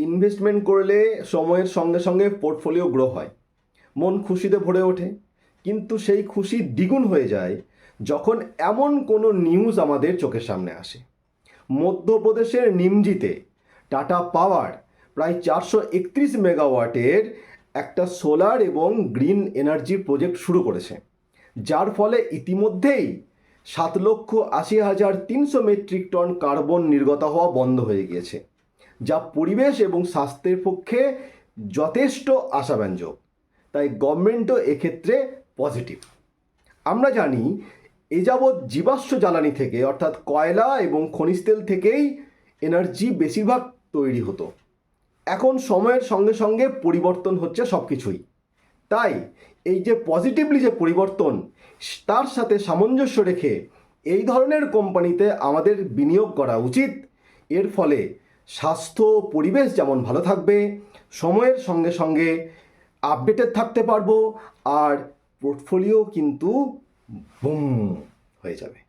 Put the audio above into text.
Investment করলে সময়ের সঙ্গে সঙ্গে পোর্টফোলিও গ্রো হয়, মন খুশিতে ভরে ওঠে, কিন্তু সেই খুশি দ্বিগুণ হয়ে যায় যখন এমন কোনো নিউজ আমাদের চোখের সামনে আসে। মধ্যপ্রদেশের নিমজিতে টাটা পাওয়ার প্রায় 431 মেগাওয়াটের একটা সোলার এবং গ্রিন এনার্জি প্রজেক্ট শুরু করেছে, যার ফলে ইতিমধ্যেই 7,80,300 মেট্রিক টন কার্বন নির্গত হওয়া বন্ধ হয়ে গিয়েছে, যা পরিবেশ এবং স্বাস্থ্যের পক্ষে যথেষ্ট আশাব্যঞ্জক। তাই গভর্নমেন্টও এক্ষেত্রে পজিটিভ। আমরা জানি এ যাবৎ জীবাশ্ম জ্বালানি থেকে অর্থাৎ কয়লা এবং খনিজ তেল থেকেই এনার্জি বেশিরভাগ তৈরি হতো। এখন সময়ের সঙ্গে সঙ্গে পরিবর্তন হচ্ছে সব কিছুই। তাই এই যে পজিটিভলি যে পরিবর্তন, তার সাথে সামঞ্জস্য রেখে এই ধরনের কোম্পানিতে আমাদের বিনিয়োগ করা উচিত। এর ফলে স্বাস্থ্য পরিবেশ যেমন ভালো থাকবে, সময়ের সঙ্গে সঙ্গে আপডেটেড থাকতে পারবো, আর পোর্টফোলিও কিন্তু বুম হয়ে যাবে।